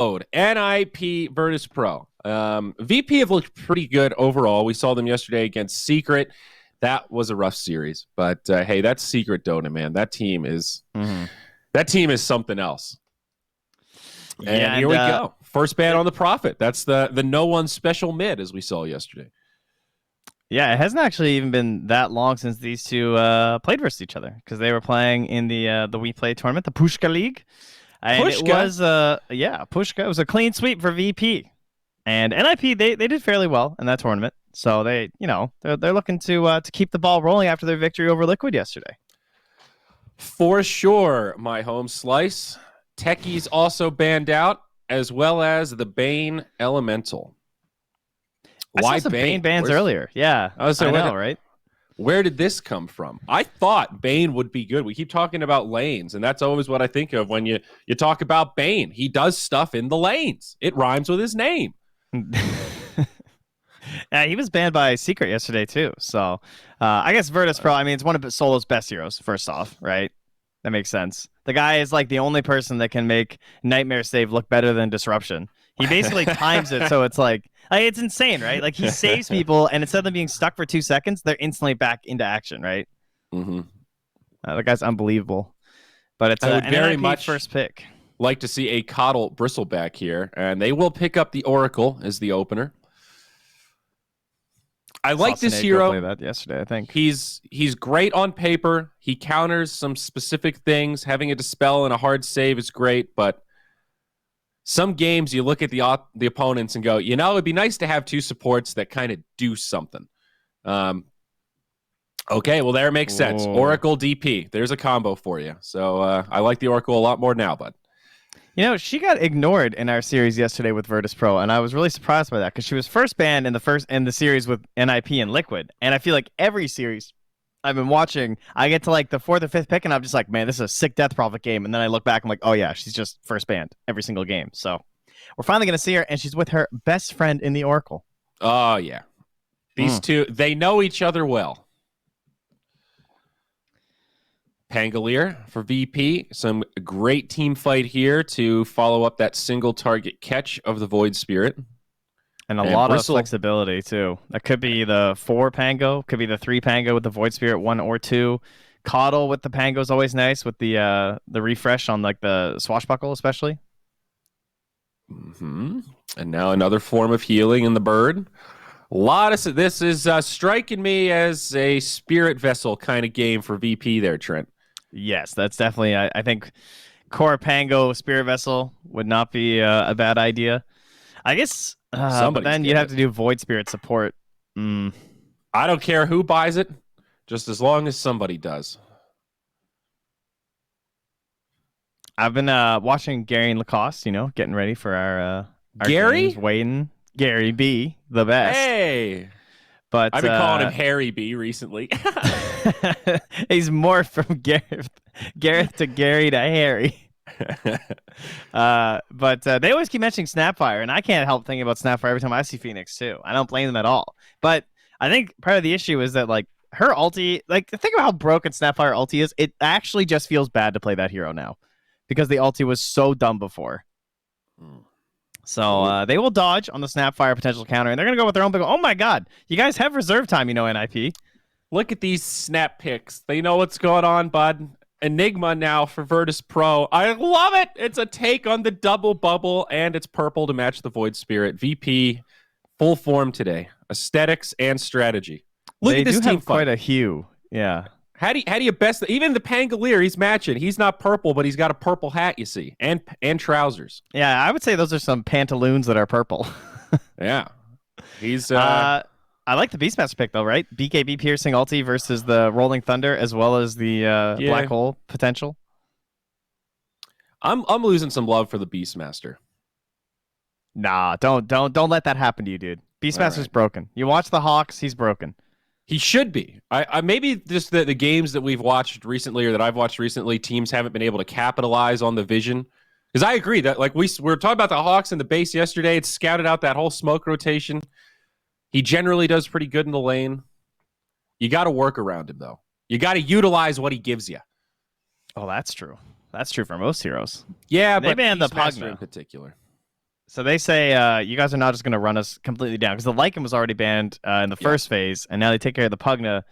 NIP Virtus.pro. VP have looked pretty good overall. We saw them yesterday against Secret. That was a rough series, but hey, that's Secret Dota, man. That team is something else. And here we go. First ban on the Prophet. That's the no one special mid as we saw yesterday. Yeah, it hasn't actually even been that long since these two played versus each other because they were playing in the We Play tournament, the Pushka League. And Pushka. It was Pushka. It was a clean sweep for VP. And NIP they did fairly well in that tournament. So they're looking to keep the ball rolling after their victory over Liquid yesterday. For sure, my home slice. Techies also banned out, as well as the Bane Elemental. Why some Bane bans earlier? Yeah, I know, right? Where did this come from? I thought Bane would be good. We keep talking about lanes, and that's always what I think of when you talk about Bane. He does stuff in the lanes. It rhymes with his name. Yeah, he was banned by Secret yesterday too. So I guess Virtus.pro, I mean, it's one of Solo's best heroes, first off, right? That makes sense. The guy is like the only person that can make Nightmare Save look better than Disruption. He basically times it so it's like it's insane, right? Like he saves people, and instead of them being stuck for 2 seconds, they're instantly back into action, right? Mm-hmm. The guy's unbelievable. But it's I would very much first pick. Like to see a Coddle Bristleback here, and they will pick up the Oracle as the opener. I like this hero. Play that yesterday, I think. He's great on paper. He counters some specific things. Having a dispel and a hard save is great, but some games you look at the opponents and go, it'd be nice to have two supports that kind of do something. Okay, well, there it makes sense. Oracle DP. There's a combo for you. So I like the Oracle a lot more now, bud. She got ignored in our series yesterday with Virtus.pro, and I was really surprised by that because she was first banned in the series with NIP and Liquid. And I feel like every series I've been watching, I get to like the 4th or 5th pick, and I'm just like, man, this is a sick Death Prophet game. And then I look back, I'm like, oh yeah, she's just first banned every single game. So we're finally gonna see her, and she's with her best friend in the Oracle. Oh yeah, these two, they know each other well. Pangolier for VP. Some great team fight here to follow up that single target catch of the Void Spirit. And a lot of flexibility, too. That could be the 4 Pango, could be the 3 Pango with the Void Spirit, 1 or 2. Coddle with the Pango is always nice with the refresh on like the Swashbuckle, especially. Mm-hmm. And now another form of healing in the Bird. This is striking me as a Spirit Vessel kind of game for VP there, Trent. Yes, that's definitely, I think, Core Pango Spirit Vessel would not be a bad idea. I guess, but then you'd have to do Void Spirit support. I don't care who buys it, just as long as somebody does. I've been watching Gary and Lacoste, getting ready for our Gary? Games, waiting. Gary B, the best. Hey! But I've been calling him Harry B recently. He's morphed from Gareth to Gary to Harry. But they always keep mentioning SAPPHIRE, and I can't help thinking about SAPPHIRE every time I see Phoenix too. I don't blame them at all. But I think part of the issue is that like her ulti, like think about how broken SAPPHIRE ulti is. It actually just feels bad to play that hero now because the ulti was so dumb before. So they will dodge on the SAPPHIRE potential counter, and they're going to go with their own pick. Oh my god, you guys have reserve time, NIP. Look at these snap picks. They know what's going on, bud. Enigma now for Virtus.pro. I love it. It's a take on the double bubble, and it's purple to match the Void Spirit. VP, full form today. Aesthetics and strategy. Look at this team fight. Quite a hue. Yeah. How do you best even the Pangolier he's matching? He's not purple, but he's got a purple hat, you see, and trousers. Yeah, I would say those are some pantaloons that are purple. Yeah, he's. I like the Beastmaster pick though, right? BKB piercing ulti versus the Rolling Thunder, as well as the Black Hole potential. I'm losing some love for the Beastmaster. Nah, don't let that happen to you, dude. Beastmaster's broken. You watch the Hawks, he's broken. He should be. I maybe just the games that we've watched recently or that I've watched recently, teams haven't been able to capitalize on the vision. Because I agree that like we were talking about the Hawks in the base yesterday. It's scouted out that whole smoke rotation. He generally does pretty good in the lane. You got to work around him though. You got to utilize what he gives you. Oh, that's true. That's true for most heroes. Yeah, they but banned the Beastmaster Pugna in particular. So they say you guys are not just going to run us completely down because the Lycan was already banned in the Yeah. first phase, and now they take care of the Pugna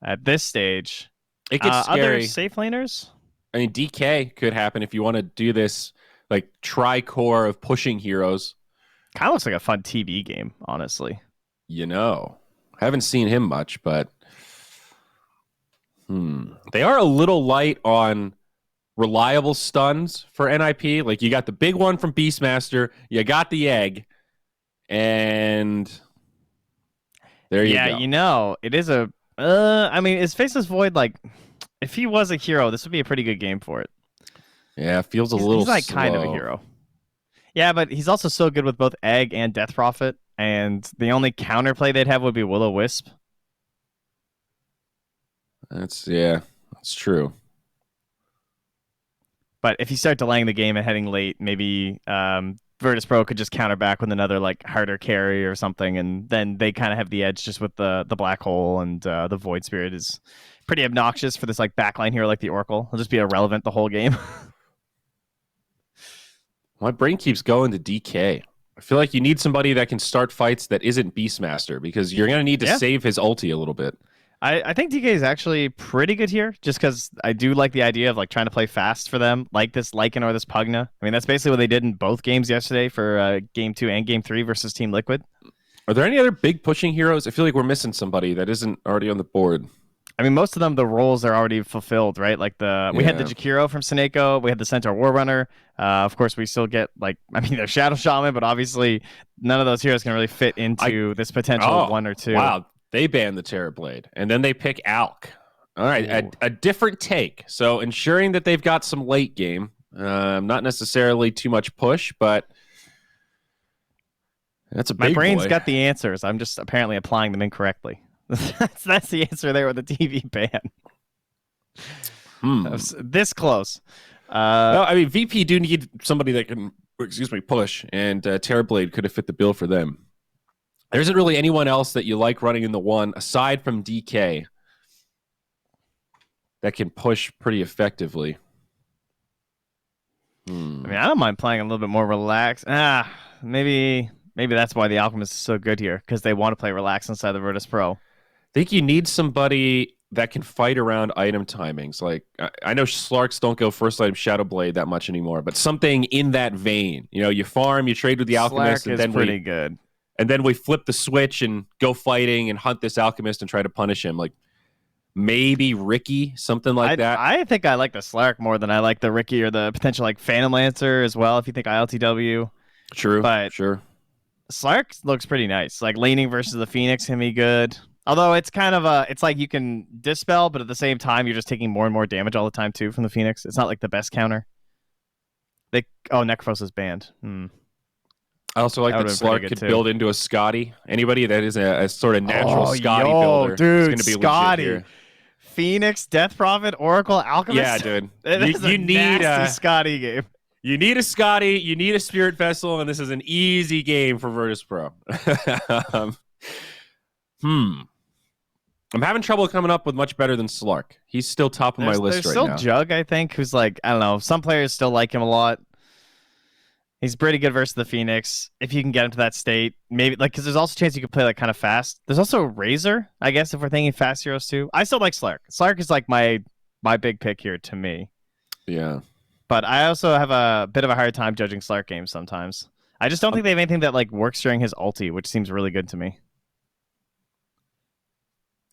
at this stage. It gets Other scary. safe laners? I mean, DK could happen if you want to do this like tri-core of pushing heroes. Kind of looks like a fun TV game, honestly. Haven't seen him much, but they are a little light on reliable stuns for NIP. Like you got the big one from Beastmaster, you got the egg, and there you go. Yeah, it is a. I mean, is Faceless Void like? If he was a hero, this would be a pretty good game for it. Yeah, it feels a little. He's like slow. kind of a hero. Yeah, but he's also so good with both Egg and Death Prophet, and the only counterplay they'd have would be Will-O-Wisp. That's true. But if you start delaying the game and heading late, maybe Virtus.pro could just counter back with another like harder carry or something, and then they kind of have the edge just with the black hole, and the Void Spirit is pretty obnoxious for this like backline hero like the Oracle. He'll just be irrelevant the whole game. My brain keeps going to DK. I feel like you need somebody that can start fights that isn't Beastmaster because you're going to need to save his ulti a little bit. I think DK is actually pretty good here just because I do like the idea of like trying to play fast for them, like this Lycan or this Pugna. I mean, that's basically what they did in both games yesterday for Game 2 and Game 3 versus Team Liquid. Are there any other big pushing heroes? I feel like we're missing somebody that isn't already on the board. I mean, most of them, the roles are already fulfilled, right? Like we had the Jakiro from Seneko, we had the Centaur Warrunner. Of course, we still get there's Shadow Shaman, but obviously none of those heroes can really fit into this potential 1 or 2. Wow, they banned the Terrorblade, and then they pick Alk. All right, a different take. So ensuring that they've got some late game, not necessarily too much push, but that's a big My brain's boy. got the answers. I'm just apparently applying them incorrectly. That's the answer there with the TV ban. This close. No, I mean, VP do need somebody that can, push, and Terrorblade could have fit the bill for them. There isn't really anyone else that you like running in the 1 aside from DK that can push pretty effectively. I mean, I don't mind playing a little bit more relaxed. Maybe that's why the Alchemist is so good here, because they want to play relaxed inside the Virtus.pro. I think you need somebody that can fight around item timings. Like, I know Slarks don't go first item Shadow Blade that much anymore, but something in that vein. You farm, you trade with the Alchemist, Slark is pretty good. And then we flip the switch and go fighting and hunt this Alchemist and try to punish him. Like, maybe Ricky, something like that. I think I like the Slark more than I like the Ricky or the potential like Phantom Lancer as well, if you think ILTW. True, but sure. Slark looks pretty nice. Like, laning versus the Phoenix can be good. Although it's kind of it's like you can dispel, but at the same time, you're just taking more and more damage all the time, too, from the Phoenix. It's not like the best counter. Necrophos is banned. I also like that Slark could build into a Scotty. Anybody that is a sort of natural Scotty builder is going to be Scotty. legit here. Phoenix, Death Prophet, Oracle, Alchemist. Yeah, dude. you need a Scotty game. You need a Scotty, you need a Spirit Vessel, and this is an easy game for Virtus.pro. I'm having trouble coming up with much better than Slark. He's still top of my list right now. There's still Jug, I think, who's like, I don't know, some players still like him a lot. He's pretty good versus the Phoenix. If you can get him to that state, maybe, like, because there's also a chance you could play, like, kind of fast. There's also Razor, I guess, if we're thinking fast heroes, too. I still like Slark. Slark is, like, my big pick here to me. Yeah. But I also have a bit of a hard time judging Slark games sometimes. I just don't think they have anything that, like, works during his ulti, which seems really good to me.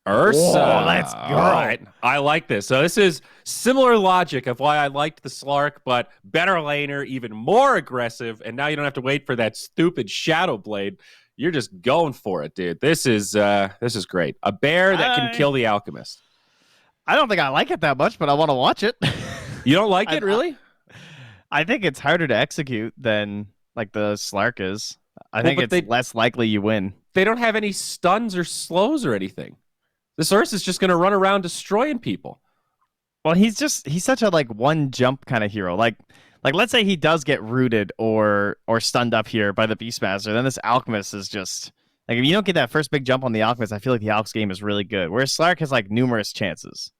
Ursa. Whoa, let's go. All right. I like this. So this is similar logic of why I liked the Slark, but better laner, even more aggressive, and now you don't have to wait for that stupid Shadow Blade. You're just going for it, dude. This is great. A bear that can kill the Alchemist. I don't think I like it that much, but I want to watch it. You don't like it, really? I think it's harder to execute than like the Slark is. I think it's less likely you win. They don't have any stuns or slows or anything. This Ursa is just going to run around destroying people. Well, he's such a like one jump kind of hero. Like let's say he does get rooted or stunned up here by the Beastmaster, then this Alchemist is just like, if you don't get that first big jump on the Alchemist, I feel like the Alch's game is really good. Whereas Slark has like numerous chances.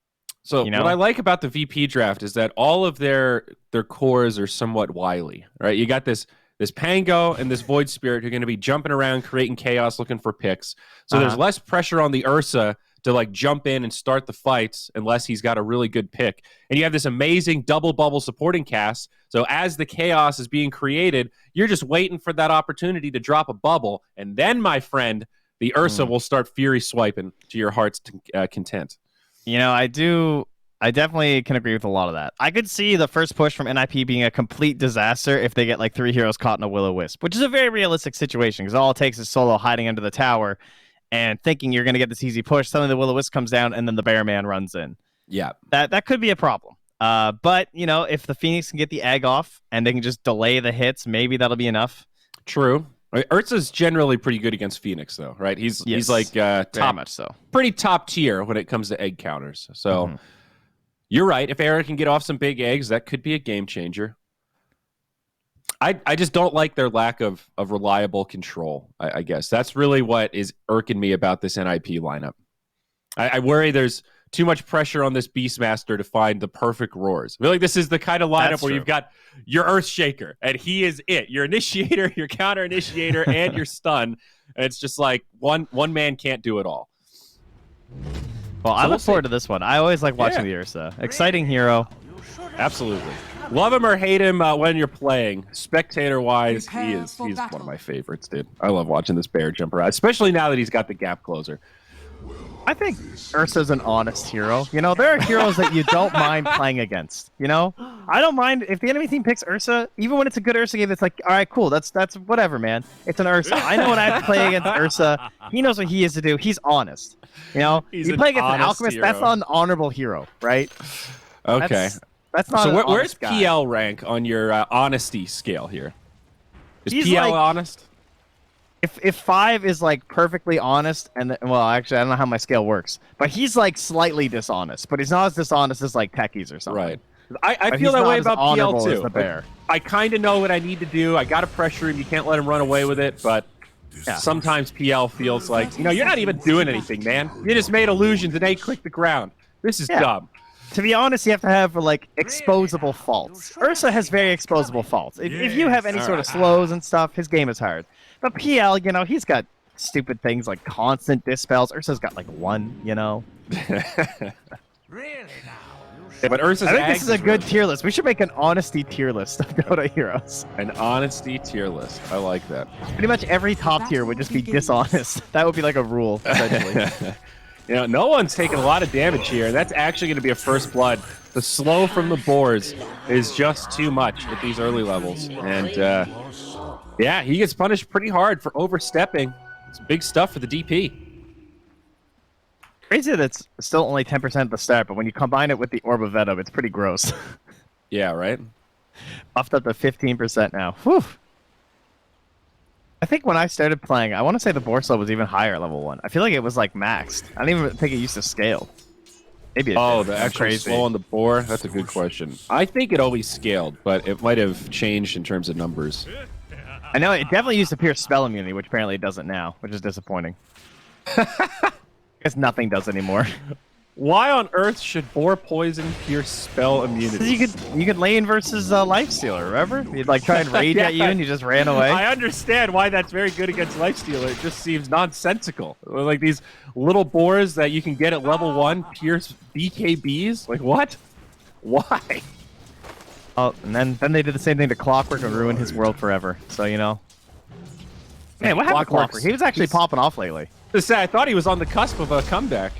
So what I like about the VP draft is that all of their cores are somewhat wily, right? You got this this Pango and this Void Spirit who are going to be jumping around, creating chaos, looking for picks. So there's less pressure on the Ursa to like jump in and start the fights unless he's got a really good pick. And you have this amazing double bubble supporting cast. So as the chaos is being created, you're just waiting for that opportunity to drop a bubble. And then, my friend, the Ursa will start Fury swiping to your heart's content. You know, I definitely can agree with a lot of that. I could see the first push from NIP being a complete disaster if they get like 3 heroes caught in a Will-O-Wisp, which is a very realistic situation because all it takes is Solo hiding under the tower and thinking you're going to get this easy push. Suddenly the Will-O-Wisp comes down and then the Bear Man runs in. Yeah. That could be a problem. But, you know, if the Phoenix can get the egg off and they can just delay the hits, maybe that'll be enough. True. Ursa's generally pretty good against Phoenix, though, right? He's like top, much so. Pretty top tier when it comes to egg counters. So you're right. If Eric can get off some big eggs, that could be a game changer. I just don't like their lack of reliable control, I guess. That's really what is irking me about this NIP lineup. I worry there's too much pressure on this Beastmaster to find the perfect roars. I feel like this is the kind of lineup where you've got your Earthshaker, and he is it. Your initiator, your counter initiator, and your stun. And it's just like one man can't do it all. Well, I look forward to this one. I always like watching the Ursa. Exciting hero. Absolutely. Love him or hate him when you're playing. Spectator-wise, he's one of my favorites, dude. I love watching this bear jump around, especially now that he's got the gap closer. I think Ursa's an honest hero. You know, there are heroes that you don't mind playing against. You know, I don't mind if the enemy team picks Ursa, even when it's a good Ursa game. It's like, all right, cool. That's whatever, man. It's an Ursa. I know when I have to play against Ursa. He knows what he is to do. He's honest. You know, you play against an alchemist. Hero. That's not an honorable hero, right? Okay. That's not. So where's guy. PL rank on your honesty scale here? Is He's PL like, honest? If 5 is like perfectly honest, and well, actually, I don't know how my scale works, but he's like slightly dishonest, but he's not as dishonest as like techies or something. Right. I feel that way about PL too. The bear. I kind of know what I need to do. I got to pressure him. You can't let him run away with it, but sometimes PL feels like, you know, you're not even doing anything, man. You just made illusions and 8-click the ground. This is dumb. To be honest, you have to have like exposable faults. Ursa has very exposable faults. If you have any sort of slows and stuff, his game is hard. But PL, you know, he's got stupid things like constant dispels. Ursa's got like 1, you know. Really now? But Ursa's I think this is a good tier list. We should make an honesty tier list of Dota heroes. An honesty tier list. I like that. Pretty much every top tier would just be dishonest. That would be like a rule, essentially. You know, no one's taking a lot of damage here, and that's actually going to be a first blood. The slow from the boards is just too much at these early levels. And, yeah, he gets punished pretty hard for overstepping. It's big stuff for the DP. Crazy that it's still only 10% at the start, but when you combine it with the Orb of Venom, it's pretty gross. Yeah, right? Buffed up to 15% now. Whew. I think when I started playing, I want to say the Borsal was even higher level 1. I feel like it was like maxed. I don't even think it used to scale. Maybe it did. The actual slow on the boar? That's a good question. I think it always scaled, but it might have changed in terms of numbers. I know it definitely used to pierce spell immunity, which apparently it doesn't now, which is disappointing. I guess nothing does anymore. Why on earth should boar poison pierce spell immunity? You could lane versus Lifestealer, remember? You'd like try and rage at you and you just ran away. I understand why that's very good against Lifestealer. It just seems nonsensical. Like these little boars that you can get at level 1 pierce BKBs. Like what? Why? Oh, and then they did the same thing to Clockwork and ruined his world forever. So, you know. Man, what happened to Clockwork? He was actually popping off lately. I thought he was on the cusp of a comeback.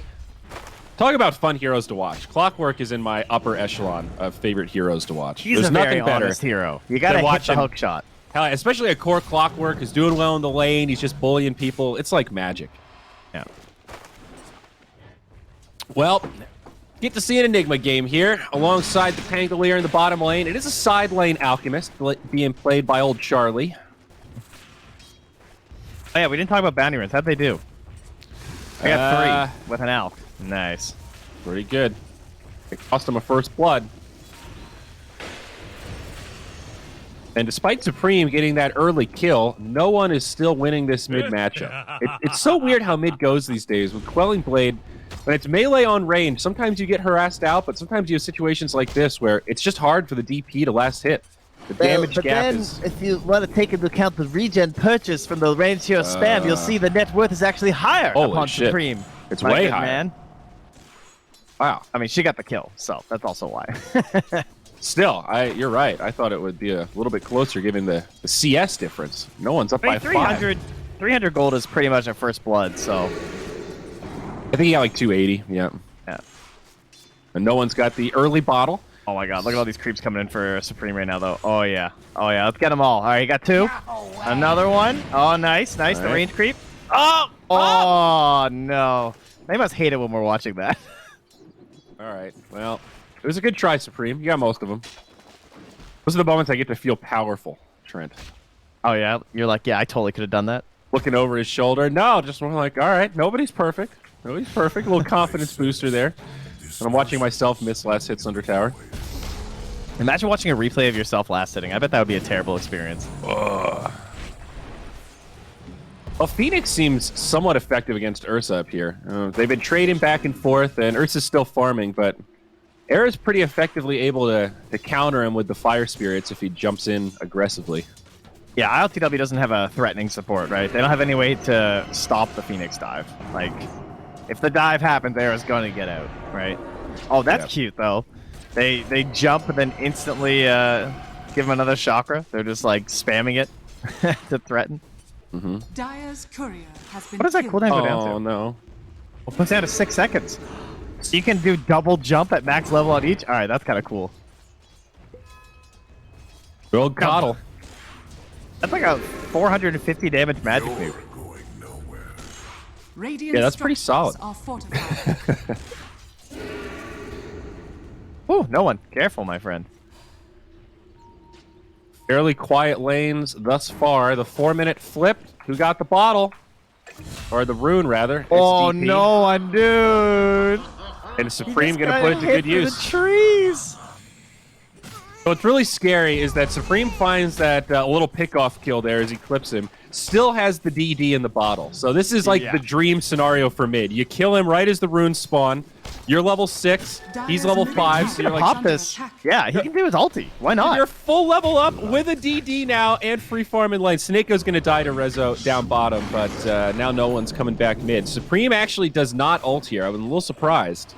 Talk about fun heroes to watch. Clockwork is in my upper echelon of favorite heroes to watch. He's There's a nothing very better honest hero. You gotta hit the hook shot. Hell, especially a core Clockwork who's doing well in the lane. He's just bullying people. It's like magic. Yeah. Well, get to see an Enigma game here alongside the Pangolier in the bottom lane. It is a side lane Alchemist being played by old Charlie. Oh yeah, we didn't talk about bounty runs. How'd they do? I got 3 with an Alch. Nice. Pretty good. It cost him a first blood. And despite Supreme getting that early kill, no one is still winning this mid matchup. It's so weird how mid goes these days with Quelling Blade. When it's melee on range, sometimes you get harassed out, but sometimes you have situations like this where it's just hard for the DP to last hit. The damage but gap then, is... if you want to take into account the regen purchase from the range hero spam, you'll see the net worth is actually higher upon shit. Supreme. It's My way good higher. Man. Wow. I mean, she got the kill, so that's also why. Still, you're right. I thought it would be a little bit closer given the CS difference. No one's up by 5. 300 gold is pretty much a first blood, so... I think he got like 280, yeah. And no one's got the early bottle. Oh my god, look at all these creeps coming in for Supreme right now, though. Oh yeah, let's get them all. All right, you got 2. Another one. Oh, nice, the range creep. Oh, no. They must hate it when we're watching that. All right, well, it was a good try, Supreme. You got most of them. Those are the moments I get to feel powerful, Trent. Oh yeah, you're like, yeah, I totally could have done that. Looking over his shoulder. No, just more like, all right, nobody's perfect. Nobody's perfect. A little confidence booster there. And I'm watching myself miss last hits under tower. Imagine watching a replay of yourself last hitting. I bet that would be a terrible experience. Ugh. Well, Phoenix seems somewhat effective against Ursa up here. They've been trading back and forth, and Ursa's still farming, but Era's pretty effectively able to counter him with the Fire Spirits if he jumps in aggressively. Yeah, ILTW doesn't have a threatening support, right? They don't have any way to stop the Phoenix dive. Like, if the dive happens, Era's going to get out, right? Oh, that's cute, though. They jump and then instantly give him another chakra. They're just, like, spamming it to threaten. Mm-hmm. Dire's courier has been what does that cooldown go down to? Oh, no. It puts down to 6 seconds. So you can do double jump at max level on each? All right, that's kind of cool. Good old Coddle. That's like a 450 damage magic move. Radiant that's pretty solid. are fortified. Ooh, no one. Careful, my friend. Fairly quiet lanes thus far. The 4-minute flip. Who got the bottle? Or the rune, rather. Oh, DP. no one, dude. And Supreme going to put it to good use. The trees. So what's really scary is that Supreme finds that little pick-off kill there as he clips him. Still has the DD in the bottle. So this is like the dream scenario for mid. You kill him right as the runes spawn. You're level 6. He's level 5. So you're like, pop this. Yeah, he can do his ulti. Why not? You're full level up with a DD now and free farm in lane. Snakeo's going to die to Rezo down bottom, but now no one's coming back mid. Supreme actually does not ult here. I was a little surprised.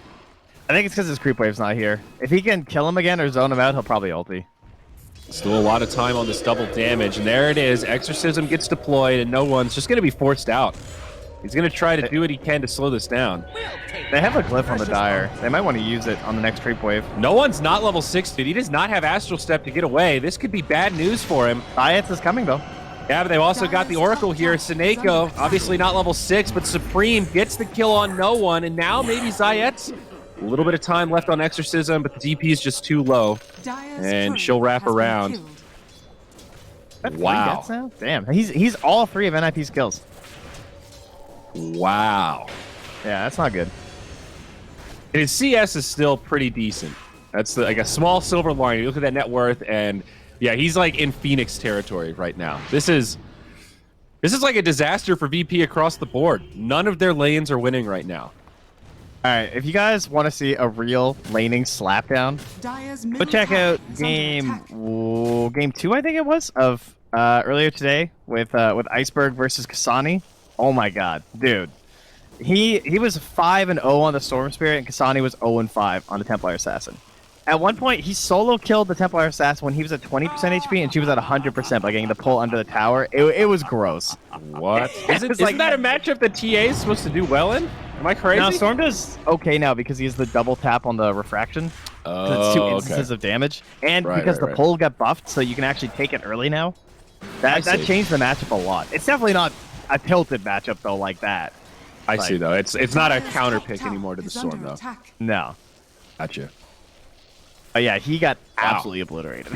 I think it's because his creep wave's not here. If he can kill him again or zone him out, he'll probably ulti. Still a lot of time on this double damage, and there it is. Exorcism gets deployed, and no one's just going to be forced out. He's going to try to do what he can to slow this down. They have a glyph on the Dire. They might want to use it on the next creep wave. No one's not level 6, dude. He does not have Astral Step to get away. This could be bad news for him. Zayats is coming, though. Yeah, but they've also got the Oracle here. Sineko, obviously not level 6, but Supreme gets the kill on no one, and now maybe Zayats. A little bit of time left on Exorcism, but the DP is just too low, and she'll wrap around. Wow. Now? Damn, he's all 3 of NIP's kills. Wow. Yeah, that's not good. And his CS is still pretty decent. That's like a small silver line. You look at that net worth, and yeah, he's like in Phoenix territory right now. This is like a disaster for VP across the board. None of their lanes are winning right now. All right, if you guys want to see a real laning slapdown, go check out game 2, I think it was, of earlier today with Iceberg versus Kasani. Oh my god, dude. He was 5-0 on the Storm Spirit, and Kasani was 0-5 on the Templar Assassin. At one point, he solo killed the Templar Assassin when he was at 20% HP, and she was at 100% by getting the pull under the tower. It was gross. What? Isn't that a matchup that TA is supposed to do well in? Am I crazy? No, Storm does okay now because he has the double tap on the refraction. It's 2 instances of damage. And because the pull got buffed, so you can actually take it early now. That changed the matchup a lot. It's definitely not a tilted matchup, though, like that. I see, though. It's not a counter pick anymore to the Storm, though. No. Gotcha. Oh, yeah, he got absolutely obliterated.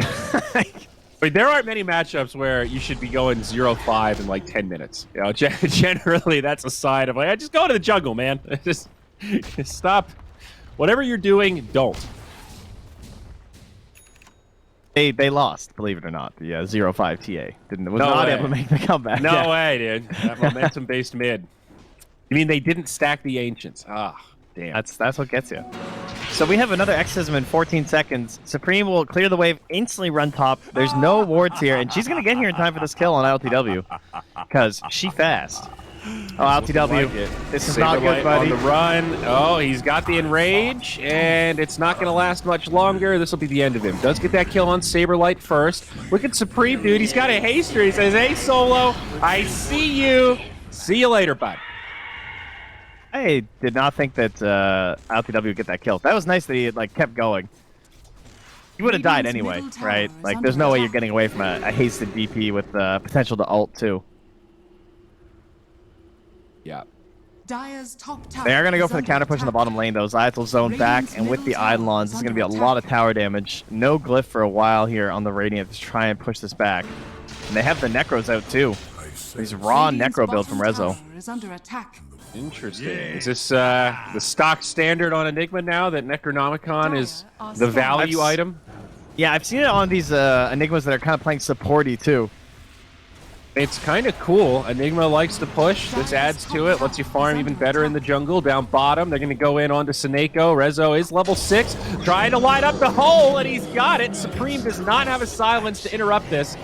But there aren't many matchups where you should be going 0-5 in like 10 minutes. You know, generally that's a sign of like, just go to the jungle, man. just stop. Whatever you're doing, don't. They lost, believe it or not. The 0-5 TA was not able to make the comeback. No way, dude. That momentum-based mid. You mean they didn't stack the Ancients? Ah, damn. That's what gets you. So we have another Exorcism in 14 seconds. Supreme will clear the wave, instantly run top. There's no wards here, and she's going to get here in time for this kill on LTW. Because she fast. Oh, LTW. This is not good, buddy. On the run. Oh, he's got the enrage, and it's not going to last much longer. This will be the end of him. Does get that kill on Saberlight first. Look at Supreme, dude. He's got a haster. He says, hey, Solo, I see you. See you later, bud. I did not think that LTW would get that kill. That was nice that he kept going. He would have died anyway, right? Like, there's no way you're getting away from a hasted DP with potential to ult, too. Yeah. Dire's top tower They are going to go is for the under counter push in the attack. bottom lane, though. Zayat will zone back, and with the Eidolons, this is going to be a lot of tower damage. No glyph for a while here on the Radiant to try and push this back. And they have the Necros out, too. These raw Radiant's Necro build from bottom Rezo. tower is under attack. Interesting. Is this the stock standard on Enigma now that Necronomicon is the value item? Yeah, I've seen it on these Enigmas that are kind of playing supporty, too. It's kind of cool. Enigma likes to push. This adds to it. Lets you farm even better in the jungle. Down bottom, they're going to go in onto Seneko. Rezo is level 6, trying to light up the hole, and he's got it. Supreme does not have a silence to interrupt this.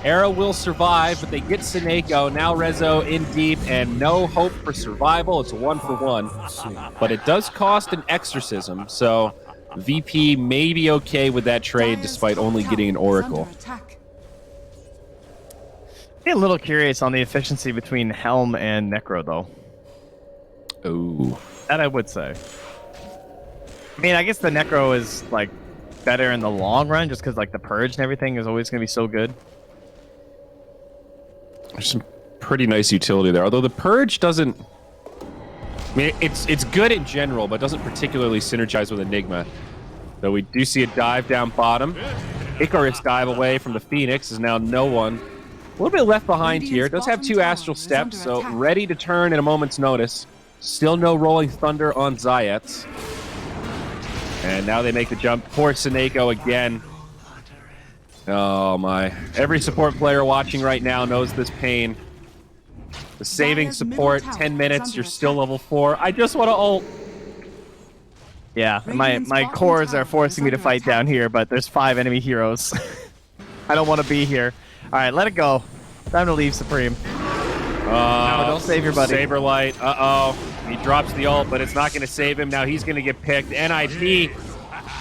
Era will survive, but they get Seneko. Now Rezo in deep, and no hope for survival. It's a 1-for-1. But it does cost an Exorcism, so VP may be okay with that trade despite only getting an Oracle. I'm a little curious on the efficiency between Helm and Necro, though. Oh. That I would say. I mean, I guess the Necro is, better in the long run, just because, the Purge and everything is always going to be so good. There's some pretty nice utility there, although the Purge doesn't... I mean, it's good in general, but doesn't particularly synergize with Enigma. Though we do see a dive down bottom. Icarus dive away from the Phoenix is now no one. A little bit left behind here. Does have 2 Astral Steps, so ready to turn in a moment's notice. Still no Rolling Thunder on Zayats. And now they make the jump. Poor Seneko again. Oh my. Every support player watching right now knows this pain. The saving support, 10 minutes, you're still level 4. I just want to ult. Yeah, my cores are forcing me to fight down here, but there's 5 enemy heroes. I don't want to be here. Alright, let it go. Time to leave, Supreme. No, don't save your buddy. Saberlight, uh-oh. He drops the ult, but it's not going to save him. Now he's going to get picked. NIP,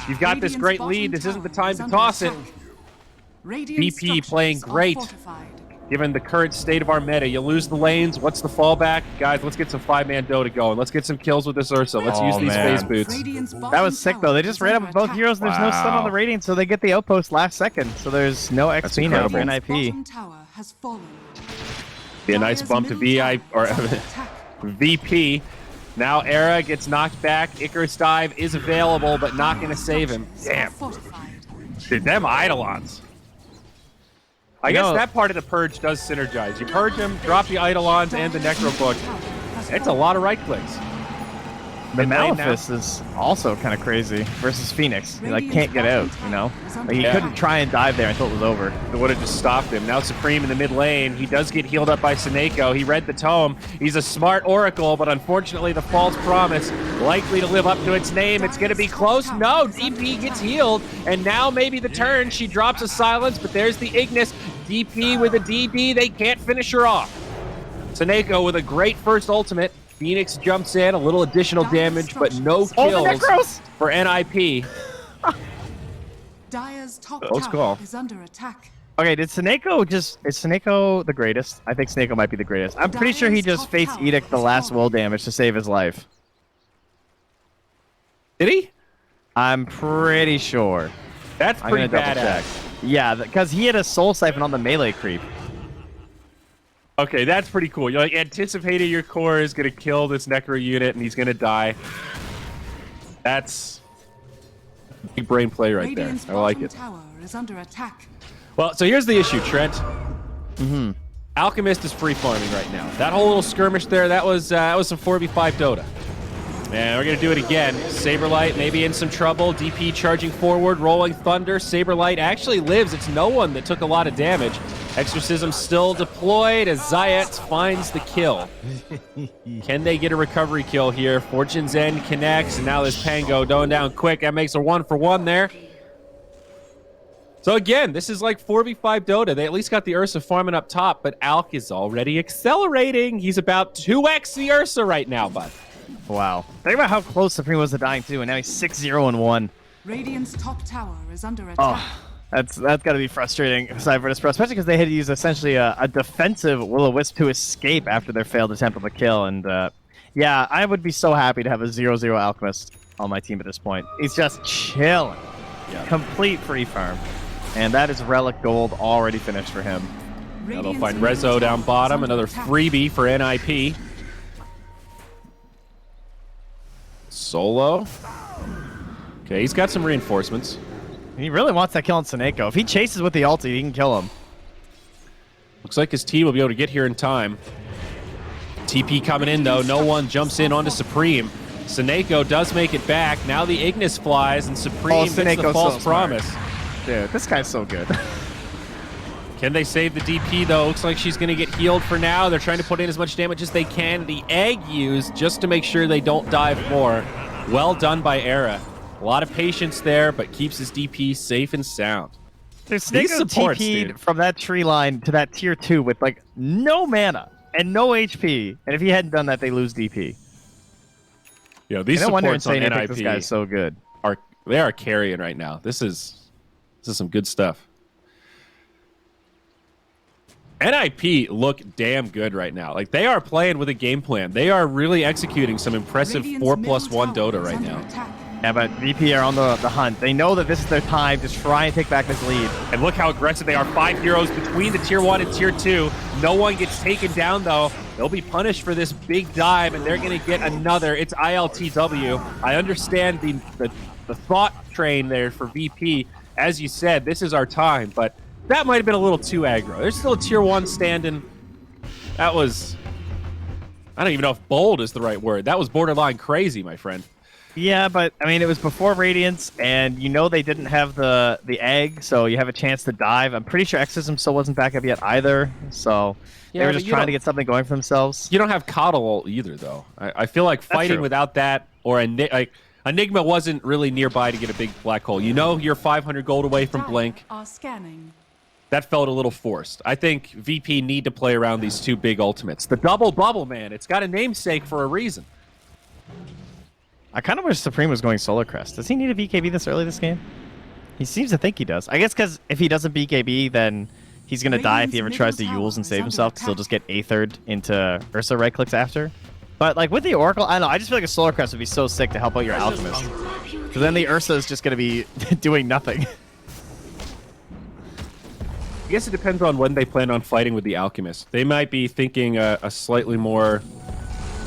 you've got this great lead. This isn't the time to toss it. VP playing great. Given the current state of our meta, you lose the lanes. What's the fallback? Guys, let's get some 5-man Dota going. Let's get some kills with this Ursa. Let's use these phase boots. That was sick, though. They just ran up with both heroes, and there's no stun on the Radiant, so they get the outpost last second. So there's no XP now for NIP. Be a nice bump to VI or VP. Now Era gets knocked back. Icarus dive is available, but not going to save him. Damn. Dude, them Eidolons. I guess that part of the Purge does synergize. You purge him, drop the Eidolons and the Necro Book. It's a lot of right clicks. The Malefice is also kind of crazy versus Phoenix. He can't get out, you know? He couldn't try and dive there until it was over. It would have just stopped him. Now Supreme in the mid lane. He does get healed up by Seneko. He read the tome. He's a smart Oracle, but unfortunately the false promise likely to live up to its name. It's going to be close. No, DP gets healed, and now maybe the turn. She drops a silence, but there's the Ignis. DP with a DD. They can't finish her off. Seneko with a great first ultimate. Phoenix jumps in, a little additional damage, but no kills for NIP. Close call. Is under attack. Okay, is Seneko the greatest? I think Seneko might be the greatest. I'm pretty sure he just Fate's Edict the last will damage to save his life. Did he? I'm pretty sure. That's pretty badass. Yeah, because he had a soul siphon on the melee creep. Okay, that's pretty cool. You're anticipating your core is going to kill this Necro unit and he's going to die. That's big brain play right there. I like it. Tower is under attack. Well, so here's the issue, Trent. Alchemist is free farming right now. That whole little skirmish there, that was some 4v5 Dota. And we're going to do it again. Saberlight maybe in some trouble. DP charging forward, rolling thunder. Saberlight actually lives. It's no one that took a lot of damage. Exorcism still deployed as Zayat finds the kill. Can they get a recovery kill here? Fortune's End connects, and now this Pango going down quick. That makes a 1-for-1 there. So again, this is like 4v5 Dota. They at least got the Ursa farming up top, but Alk is already accelerating. He's about 2x the Ursa right now, bud. Wow. Think about how close Supreme was to dying too, and now he's 6-0-1. Radiant's top tower is under attack. Oh, that's got to be frustrating, Virtus.pro, especially because they had to use essentially a defensive Will-O-Wisp to escape after their failed attempt on the kill. And yeah, I would be so happy to have a 0-0 Alchemist on my team at this point. He's just chilling. Yeah. Complete free farm. And that is Relic Gold already finished for him. Now they'll find Rezo down bottom, another freebie for NIP. Solo. Okay, he's got some reinforcements. He really wants that kill on Seneko. If he chases with the ulti, he can kill him. Looks like his team will be able to get here in time. TP coming in, though. No one jumps in onto Supreme. Seneko does make it back. Now the Ignis flies, and Supreme gets the false promise. Dude, this guy's so good. Can they save the DP, though? Looks like she's going to get healed for now. They're trying to put in as much damage as they can. The egg used just to make sure they don't dive more. Well done by Era. A lot of patience there, but keeps his DP safe and sound. Dude, Sneko TP'd from that tree line to that tier 2 with like no mana and no HP. And if he hadn't done that, they lose DP. Yo, these supports on NIP this guy's so good. They are carrying right now. This is some good stuff. NIP look damn good right now. Like, they are playing with a game plan. They are really executing some impressive 4+1 Dota right now. Yeah, but VP are on the hunt. They know that this is their time to try and take back this lead. And look how aggressive they are. 5 heroes between the tier 1 and tier 2. No one gets taken down, though. They'll be punished for this big dive, and they're going to get another. It's ILTW. I understand the thought train there for VP. As you said, this is our time, but that might have been a little too aggro. There's still a tier 1 standing. That was... I don't even know if bold is the right word. That was borderline crazy, my friend. Yeah, but, I mean, it was before Radiance, and you know they didn't have the egg, so you have a chance to dive. I'm pretty sure Exorcism still wasn't back up yet either, so they were just trying to get something going for themselves. You don't have Coddle either, though. I feel like fighting without that, or Enigma wasn't really nearby to get a big black hole. You know you're 500 gold away from Blink. That felt a little forced. I think VP need to play around these 2 big ultimates. The double bubble, man. It's got a namesake for a reason. I kind of wish Supreme was going Solar Crest. Does he need a BKB this early this game? He seems to think he does. I guess because if he doesn't BKB, then he's going to die if he ever tries to Yules and save himself, because he'll just get Aethered into Ursa right clicks after. But like with the Oracle, I don't know, I just feel like a Solar Crest would be so sick to help out your Alchemist. Because then the Ursa is just going to be doing nothing. I guess it depends on when they plan on fighting with the Alchemist. They might be thinking a slightly more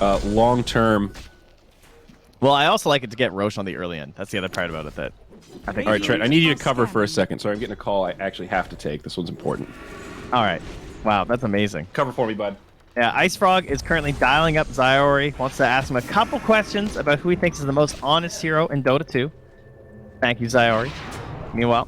long-term... Well, I also like it to get Roche on the early end. That's the other part about it that I think... All right, Trent, I need you to cover for a second. Sorry, I'm getting a call I actually have to take. This one's important. All right. Wow, that's amazing. Cover for me, bud. Yeah, Ice Frog is currently dialing up Zyori. Wants to ask him a couple questions about who he thinks is the most honest hero in Dota 2. Thank you, Zyori. Meanwhile,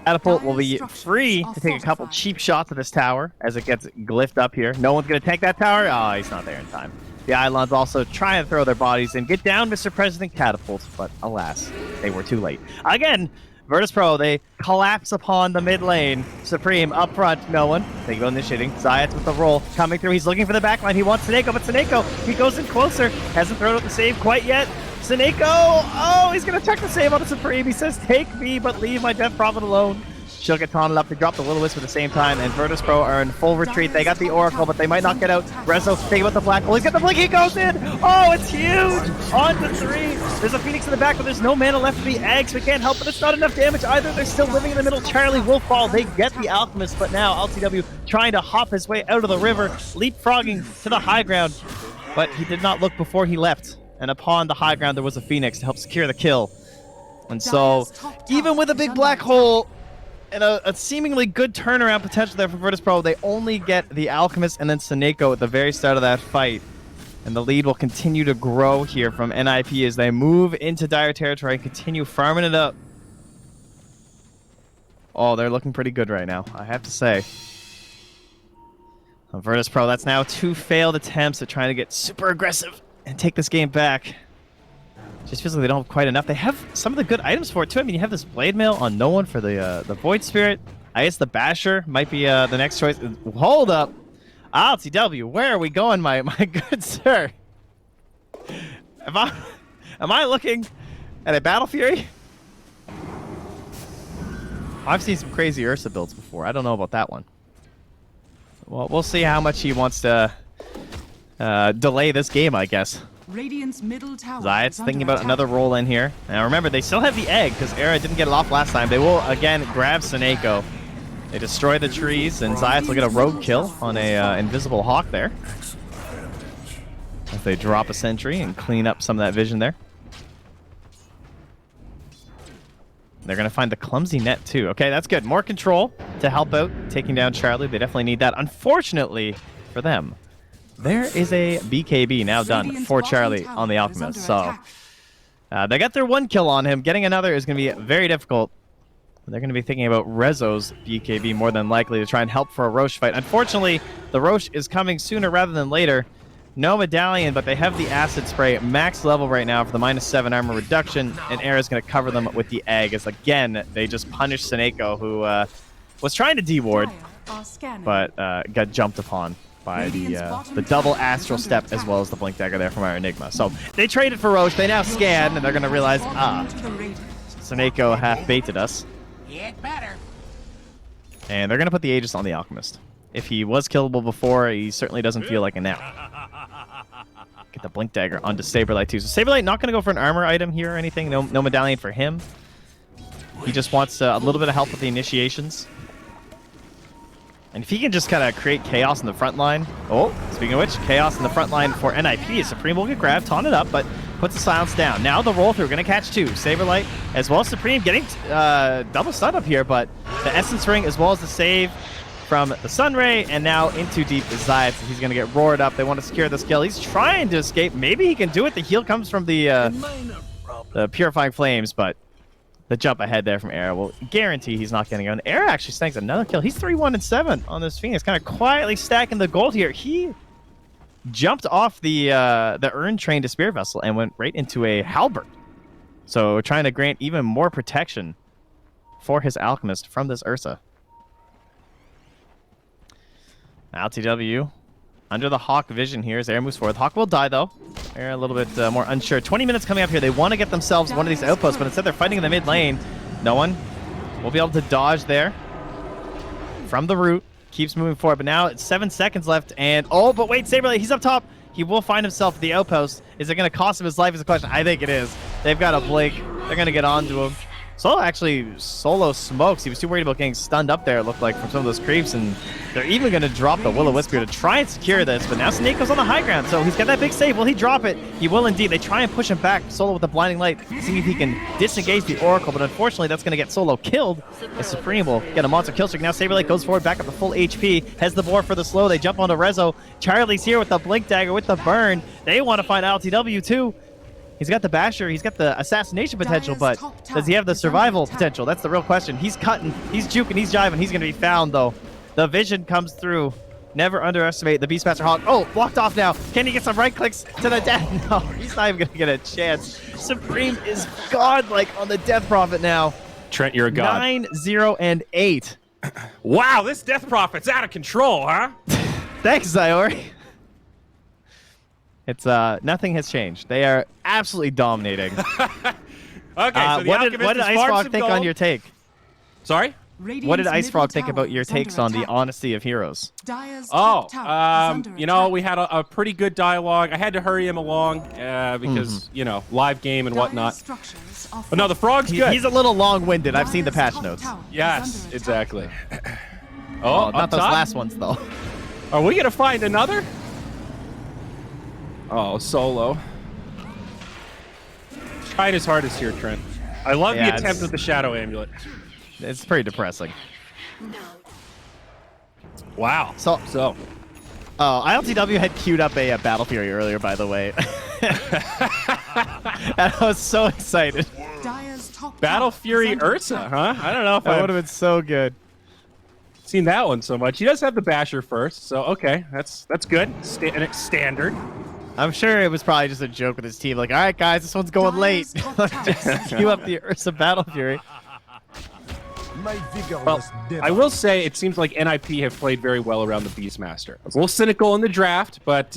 Catapult will be free to take a couple cheap shots at this tower as it gets glyphed up here. No one's going to take that tower. Oh, he's not there in time. The Eidolons also trying to throw their bodies in. Get down, Mr. President Catapult, but alas, they were too late. Again, Virtus.pro, they collapse upon the mid lane. Supreme up front, no one. They go initiating. Zayat's with the roll. Coming through, he's looking for the backline. He wants Seneko, but Seneko, he goes in closer. Hasn't thrown out the save quite yet. Seneko, oh, he's going to check the save on the Supreme. He says, take me, but leave my Death Prophet alone. She'll get taunted up. They drop the Will-O-Wisp at the same time, and Virtus.pro are in full retreat. They got the Oracle, but they might not get out. Rezo, think about the Black Hole. He's got the Blink. He goes in. Oh, it's huge. On to 3. There's a Phoenix in the back, but there's no mana left for the eggs. We can't help, but it's not enough damage either. They're still living in the middle. Charlie will fall. They get the Alchemist, but now LTW trying to hop his way out of the river, leapfrogging to the high ground. But he did not look before he left. And upon the high ground, there was a Phoenix to help secure the kill. And so, even with a big black hole, and a seemingly good turnaround potential there for Virtus.pro, they only get the Alchemist and then Seneko at the very start of that fight. And the lead will continue to grow here from NIP as they move into dire territory and continue farming it up. Oh, they're looking pretty good right now, I have to say. Virtus.pro, that's now 2 failed attempts at trying to get super aggressive and take this game back. Just feels like they don't have quite enough. They have some of the good items for it, too. I mean, you have this Blade Mail on no one for the Void Spirit. I guess the Basher might be the next choice. Hold up. LTW, where are we going, my good sir? Am I looking at a Battle Fury? I've seen some crazy Ursa builds before. I don't know about that one. Well, we'll see how much he wants to delay this game, I guess. Radiant's middle tower Zayat's is thinking under about attack. another roll in here. Now remember, they still have the egg because Era didn't get it off last time. They will again grab Seneko. They destroy the trees, and Zayat's will get a rogue kill on a invisible hawk there. As they drop a sentry and clean up some of that vision there. They're going to find the clumsy net, too. Okay, that's good. More control to help out taking down Charlie. They definitely need that. Unfortunately for them, there is a BKB now done for Charlie on the Alchemist. So they got their 1 kill on him. Getting another is going to be very difficult. They're going to be thinking about Rezo's BKB more than likely to try and help for a Roche fight. Unfortunately, the Roche is coming sooner rather than later. No medallion, but they have the acid spray max level right now for the -7 armor reduction, and Era's going to cover them with the egg as, again, they just punish Seneko, who was trying to D-ward, but got jumped upon by the double astral step as well as the blink dagger there from our Enigma. So they traded for Roche. They now scan, and they're going to realize, Seneko half-baited us. And they're going to put the Aegis on the Alchemist. If he was killable before, he certainly doesn't feel like it now. Get the Blink Dagger onto Saberlight too. So Saberlight not going to go for an armor item here or anything. No medallion for him. He just wants a little bit of help with the initiations. And if he can just kind of create chaos in the front line. Oh, speaking of which, chaos in the front line for NIP. Supreme will get grabbed, taunted up, but puts the silence down. Now the roll through, going to catch 2. Saberlight as well as Supreme getting double stun up here, but the Essence Ring as well as the save from the Sunray, and now into deep is Zayat. He's going to get roared up. They want to secure this kill. He's trying to escape. Maybe he can do it. The heal comes from the Purifying Flames, but the jump ahead there from Era will guarantee he's not getting on. Era actually snags another kill. He's 3-1-7 on this Phoenix, kind of quietly stacking the gold here. He jumped off the Urn train to Spirit Vessel and went right into a Halberd. So trying to grant even more protection for his Alchemist from this Ursa. LTW under the Hawk vision here as Air moves forward. Hawk will die, though. They're a little bit more unsure. 20 minutes coming up here. They want to get themselves one of these outposts, but instead they're fighting in the mid lane. No one will be able to dodge there from the root. Keeps moving forward, but now it's 7 seconds left. And, oh, but wait, Saberlight, he's up top. He will find himself at the outpost. Is it going to cost him his life is a question. I think it is. They've got a blink. They're going to get onto him. Solo actually solo smokes. He was too worried about getting stunned up there, it looked like, from some of those creeps, and they're even going to drop the Will-O-Wisp here to try and secure this, but now Snake's on the high ground, so he's got that big save. Will he drop it? He will indeed. They try and push him back. Solo with the Blinding Light, seeing if he can disengage the Oracle, but unfortunately that's going to get Solo killed, as Supreme will get a monster kill streak. Now Saberlight goes forward, back up to full HP, has the board for the slow. They jump onto Rezo. Charlie's here with the Blink Dagger, with the burn. They want to find LTW too. He's got the Basher, he's got the assassination potential, but does he have the survival potential? That's the real question. He's cutting, he's juking, he's jiving, he's going to be found, though. The vision comes through. Never underestimate the Beastmaster Hawk. Oh, blocked off now. Can he get some right clicks to the death? No, he's not even going to get a chance. Supreme is godlike on the Death Prophet now. Trent, you're a god. 9, 0, and 8. Wow, this Death Prophet's out of control, huh? Thanks, Zyori. It's nothing has changed. They are absolutely dominating. Okay, so what did Ice Frog think on your take? Sorry? What did Ice Frog think about your takes on the honesty of heroes? You know, we had a pretty good dialogue. I had to hurry him along because, you know, live game and whatnot. But no, the Frog's good. He's a little long-winded. I've seen the patch notes. Yes, exactly. Oh, not those last ones, though. Are we going to find another? Oh, Solo. Trying his hardest here, Trent. I love the attempt with the Shadow Amulet. It's pretty depressing. Wow. So ILTW had queued up a Battle Fury earlier, by the way. I was so excited. Battle Fury Ursa, huh? I don't know if that would have been so good. seen that one so much. He does have the basher first, so okay, that's good. And it's standard. I'm sure it was probably just a joke with his team. Like, all right, guys, this one's going late. Just queue up the Ursa Battle Fury. Well, I will say it seems like NIP have played very well around the Beastmaster. I was a little cynical in the draft, but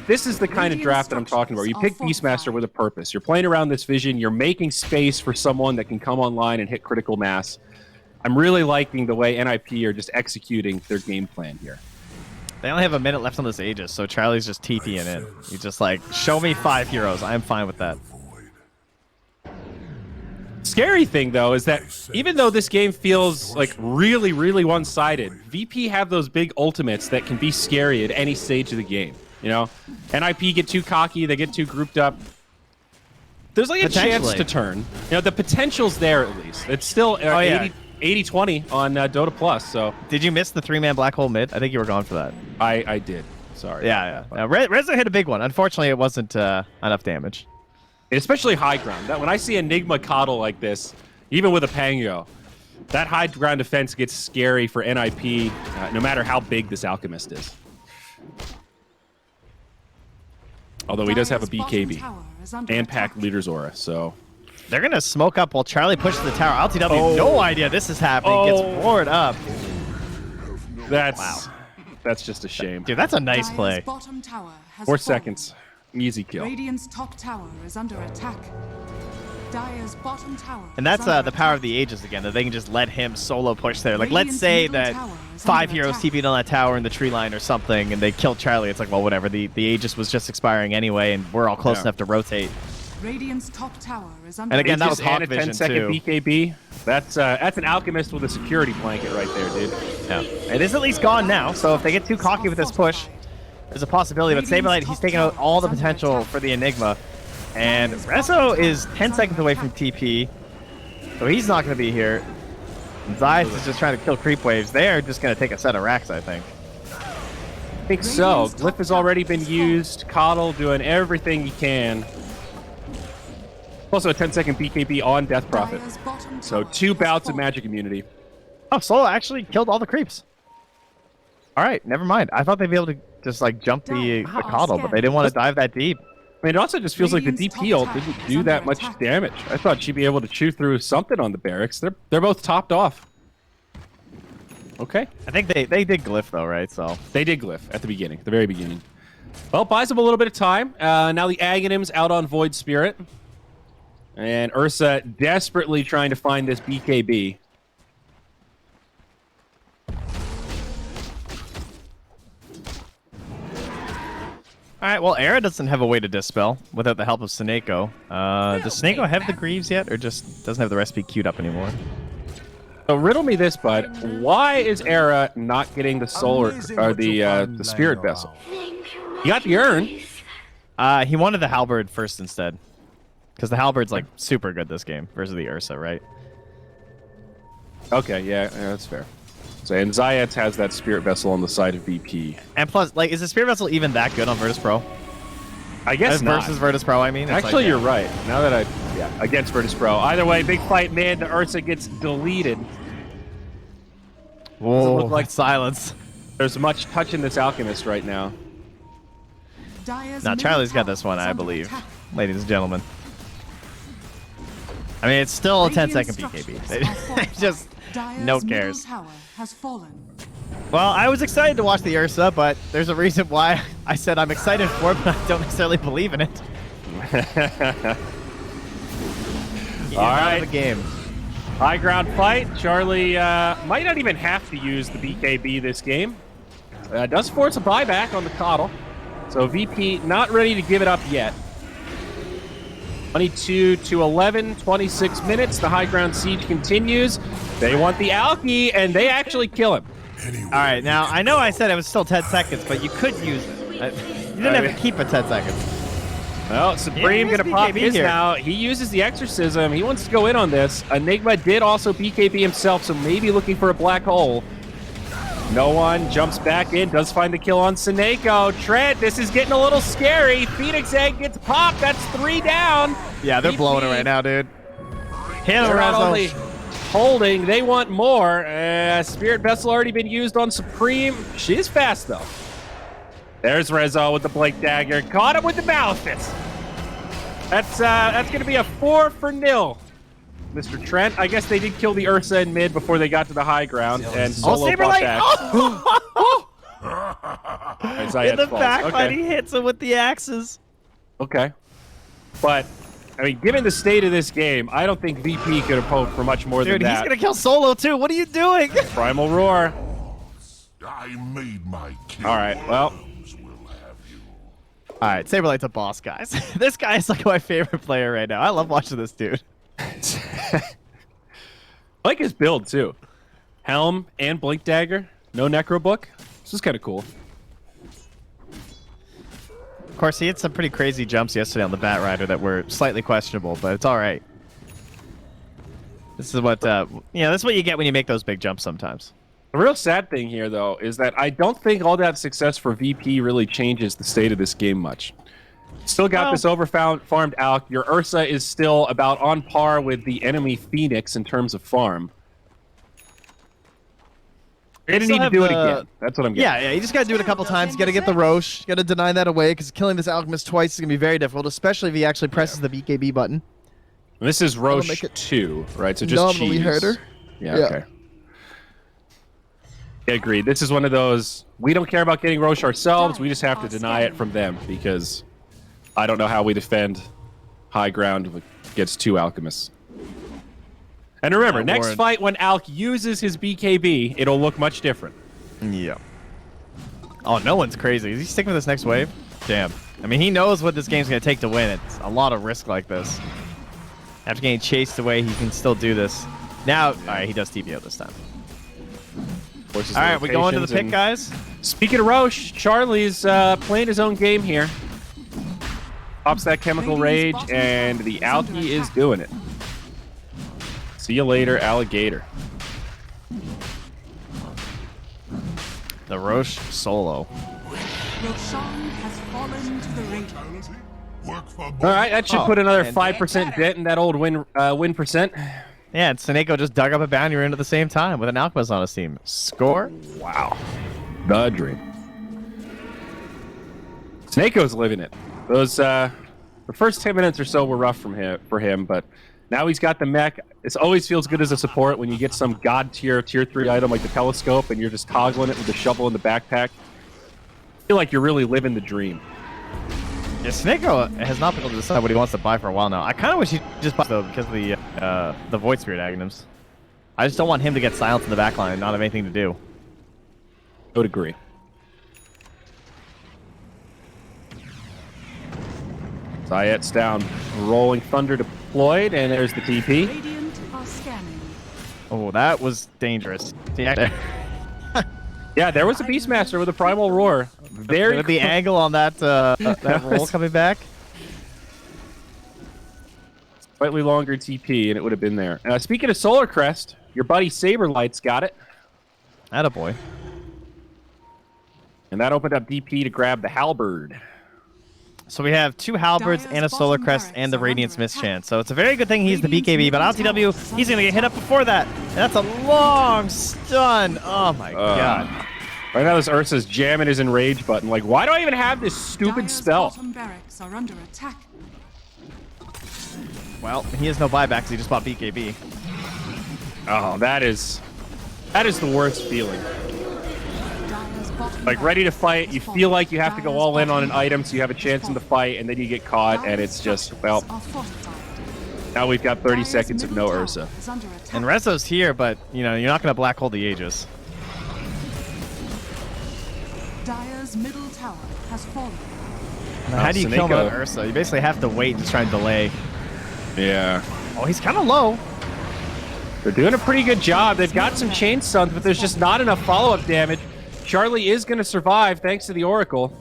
this is the kind of draft that I'm talking about. You pick Beastmaster with a purpose. You're playing around this vision. You're making space for someone that can come online and hit critical mass. I'm really liking the way NIP are just executing their game plan here. They only have a minute left on this Aegis, so Charlie's just TPing it. He's just like, show me 5 heroes. I'm fine with that. Scary thing, though, is that even though this game feels like really, really one-sided, VP have those big ultimates that can be scary at any stage of the game. You know, NIP get too cocky, they get too grouped up. There's like a chance to turn. You know, the potential's there at least. It's still 80-20 on Dota Plus. So did you miss the 3-man black hole mid? I think you were gone for that. I did. Sorry. Yeah. Reza hit a big one. Unfortunately, it wasn't enough damage. Especially high ground. That when I see Enigma coddle like this, even with a Pango, that high ground defense gets scary for NIP, no matter how big this Alchemist is. Although he does have a BKB and Pack Leader's Aura, so they're gonna smoke up while Charlie pushes the tower. LTW, no idea this is happening. Gets bored up. That's just a shame. Dude, that's a nice play. 4 seconds. Easy kill. Radiant's top tower is under attack. Dire's bottom tower. And that's the power of the Aegis again, that they can just let him solo push there. Like, let's say that 5 heroes TP'd on that tower in the tree line or something, and they killed Charlie. It's like, well, whatever. The Aegis was just expiring anyway, and we're all close enough to rotate. Radiant's top tower is under and again, that was Hawk Hawk Vision, 10-second BKB. That's an Alchemist with a security blanket right there, dude. Yeah. It is at least gone now, so if they get too cocky with this push, there's a possibility, but Saberlight, he's taking out all the potential for the Enigma. And Rezo is 10 seconds away from TP, so he's not going to be here. Zeiss is just trying to kill creep waves. They're just going to take a set of racks, I think. I think so. Glyph has already been used. Coddle doing everything he can. Also a 10-second BKB on Death Prophet. So 2 bouts of magic immunity. Oh, Solo actually killed all the creeps. All right, never mind. I thought they'd be able to just like jump the Coddle, but they didn't want to dive that deep. I mean, it also just feels like the DP ult didn't do that much damage. I thought she'd be able to chew through something on the barracks. They're both topped off. Okay. I think they did Glyph though, right? So they did Glyph at the beginning, the very beginning. Well, buys them a little bit of time. Now the Aghanim's out on Void Spirit. And Ursa desperately trying to find this BKB. All right, well, Era doesn't have a way to dispel without the help of Sneko. Does Sneko have the Greaves yet, or just doesn't have the recipe queued up anymore? So riddle me this, bud. Why is Era not getting the solar or the Spirit Vessel? He got the Urn. He wanted the Halberd first instead, because the Halberd's like super good this game versus the Ursa, right? Okay, yeah, that's fair. So, and Zayat has that Spirit Vessel on the side of VP. And plus, like, is the Spirit Vessel even that good on Virtus.pro? I guess not. Versus Virtus.pro, I mean. Actually, like, you're right. Now that against Virtus.pro. Either way, big fight mid. The Ursa gets deleted. Whoa, look like silence. There's much touching this Alchemist right now. Now, Charlie's got this one, I believe, ladies and gentlemen. I mean, it's still a 10-second BKB. Just no cares. Well, I was excited to watch the Ursa, but there's a reason why I said I'm excited for it, but I don't necessarily believe in it. All right. The game. High ground fight. Charlie might not even have to use the BKB this game. Does force a buyback on the Coddle. So VP not ready to give it up yet. 22 to 11, 26 minutes. The high ground siege continues. They want the Alki, and they actually kill him. All right, now, I know I said it was still 10 seconds, but you could use it. You didn't have to keep it 10 seconds. Well, Supreme going to pop his now. He uses the Exorcism. He wants to go in on this. Enigma did also BKB himself, so maybe looking for a black hole. No one jumps back in, does find the kill on Sneko. Trent, this is getting a little scary. Phoenix Egg gets popped. That's 3 down. Yeah, they're blowing it right now, dude. Hit him, They're not only holding. They want more. Spirit Vessel already been used on Supreme. She's fast, though. There's Rezo with the Blink Dagger. Caught him with the Malefice. That's going to be a 4-0. Mr. Trent, I guess they did kill the Ursa in mid before they got to the high ground. And Solo popped back. In the back, okay. He hits him with the axes. Okay. But, I mean, given the state of this game, I don't think VP could have hoped for much more than that. Dude, he's going to kill Solo, too. What are you doing? Primal Roar. I made my kill. All right, well. All right, Saberlight's a boss, guys. This guy is like my favorite player right now. I love watching this dude. I like his build, too. Helm and Blink Dagger. No Necro Book. This is kind of cool. Of course, he had some pretty crazy jumps yesterday on the Bat Rider that were slightly questionable, but it's all right. This is what, this is what you get when you make those big jumps sometimes. The real sad thing here, though, is that I don't think all that success for VP really changes the state of this game much. Still got this farmed Alk. Your Ursa is still about on par with the enemy Phoenix in terms of farm. You're going to need to do it again. That's what I'm getting. Yeah, you just got to do it a couple times. You got to get the Roche. You got to deny that away, because killing this Alchemist twice is going to be very difficult, especially if he actually presses the BKB button. And this is Roche 2, right? So just nominally harder. Yeah, okay. I agree. This is one of those, we don't care about getting Roche ourselves. We just have to deny it from them, because I don't know how we defend high ground against 2 Alchemists. And remember, next fight when Alk uses his BKB, it'll look much different. Yeah. Oh, no one's crazy. Is he sticking with this next wave? Damn. I mean, he knows what this game's going to take to win. It's a lot of risk like this. After getting chased away, he can still do this. Now, all right, he does TPO this time. All right, we go into the pick, guys. Speaking of Roche, Charlie's playing his own game here. Pops that Chemical Rage, and the Alki is doing it. See you later, Alligator. The Roche solo. Roshan has fallen to the Radiant. All right, that should put another 5% dent in that old win percent. Yeah, and Seneko just dug up a bounty rune at the same time with an Alchemist on his team. Score? Wow. The dream. Seneko's living it. Those the first 10 minutes or so were rough for him, but now he's got the mech. It always feels good as a support when you get some god tier 3 item like the telescope and you're just toggling it with the shovel in the backpack. I feel like you're really living the dream. Yeah, Seneko has not been able to decide what he wants to buy for a while now. I kind of wish he just bought though because of the Void Spirit Aghanims. I just don't want him to get silenced in the backline and not have anything to do. I would agree. Zayet's down. Rolling Thunder deployed, and there's the TP. Radiant are scanning. Oh, that was dangerous. Yeah, there was a Beastmaster with a Primal Roar. Very the angle on that that roll coming back. Slightly longer TP, and it would have been there. Speaking of Solar Crest, your buddy Saberlight's got it. Attaboy. And that opened up DP to grab the Halberd. So we have 2 Halberds and a Solar Crest and the Radiance Mischance. So it's a very good thing he's the BKB, but LTW, he's going to get hit up before that. And that's a long stun. Oh my god. Right now this Ursa's jamming his Enrage button. Like, why do I even have this stupid spell? Bottom barracks are under attack. Well, he has no buyback because he just bought BKB. Oh, that is the worst feeling. Like, ready to fight, you feel like you have to go all in on an item so you have a chance in the fight, and then you get caught, and it's just, well, now we've got 30 seconds of no Ursa. And Rezo's here, but, you know, you're not going to black hole the Aegis. Dire's middle tower has fallen. Now, how do you kill him with Ursa? You basically have to wait and try and delay. Yeah. Oh, he's kind of low. They're doing a pretty good job. They've got some chain stuns, but there's just not enough follow-up damage. Charlie is going to survive thanks to the Oracle.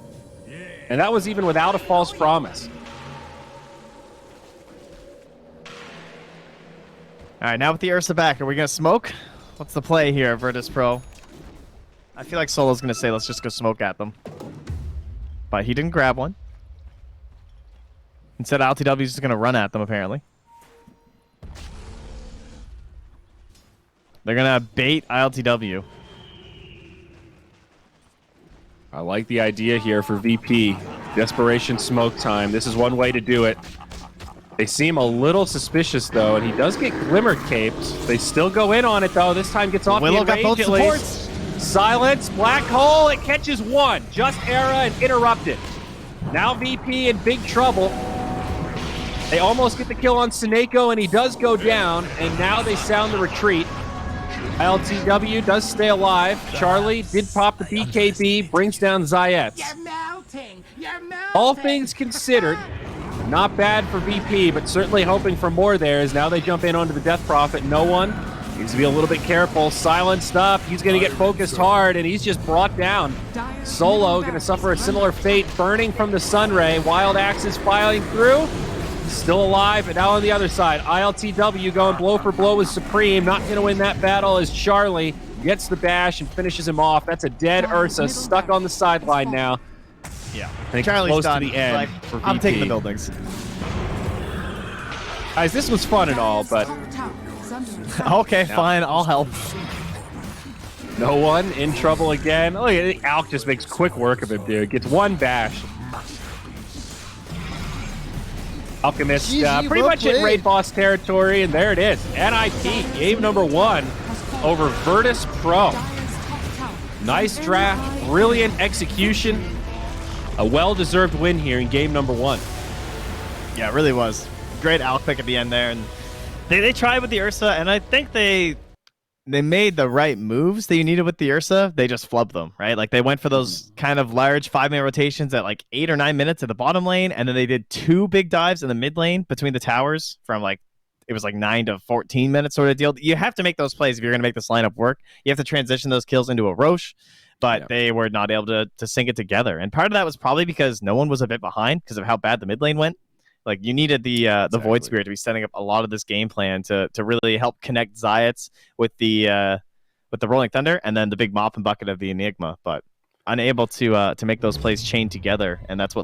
And that was even without a false promise. All right, now with the Ursa back, are we going to smoke? What's the play here, Virtus.pro? I feel like Solo's going to say, let's just go smoke at them. But he didn't grab one. Instead, LTW's just going to run at them, apparently. They're gonna bait ILTW. I like the idea here for VP. Desperation smoke time. This is one way to do it. They seem a little suspicious, though, and he does get glimmer caped. They still go in on it, though. This time gets off Willow the got both range at least. supports. Silence, black hole, it catches one. Just Era and interrupted. Now VP in big trouble. They almost get the kill on Sineko, and he does go down, and now they sound the retreat. LTW does stay alive. Charlie did pop the BKB, brings down Zayet. You're melting. You're melting. All things considered, not bad for VP, but certainly hoping for more there as now they jump in onto the Death Prophet. No one needs to be a little bit careful. Silenced up. He's going to get focused hard, and he's just brought down. Solo going to suffer a similar fate, burning from the Sunray. Wild Axes filing through. Still alive, and now on the other side, ILTW going blow for blow with Supreme. Not going to win that battle as Charlie gets the bash and finishes him off. That's a dead Ursa stuck on the sideline now. Yeah, I think Charlie's close done. to the end Like, for I'm VP. taking the buildings. Guys, this was fun and all, but Okay, fine, I'll help. no one in trouble again. Oh, yeah, Alk just makes quick work of him, dude. Gets one bash. Alchemist pretty much in raid boss territory, and there it is. NIP, game number 1 over Virtus.pro. Nice draft, brilliant execution. A well-deserved win here in game number 1. Yeah, it really was. Great Alk pick at the end there, and they tried with the Ursa, and I think they made the right moves that you needed with the Ursa. They just flubbed them, right? Like they went for those kind of large 5-man rotations at like 8 or 9 minutes at the bottom lane, and then they did 2 big dives in the mid lane between the towers from like, it was like 9 to 14 minutes sort of deal. You have to make those plays if you're going to make this lineup work. You have to transition those kills into a Roche, but they were not able to sync it together. And part of that was probably because no one was a bit behind because of how bad the mid lane went. Like you needed the Void Spirit to be setting up a lot of this game plan to really help connect Zayats with the Rolling Thunder and then the big mop and bucket of the Enigma, but unable to make those plays chain together, and that's what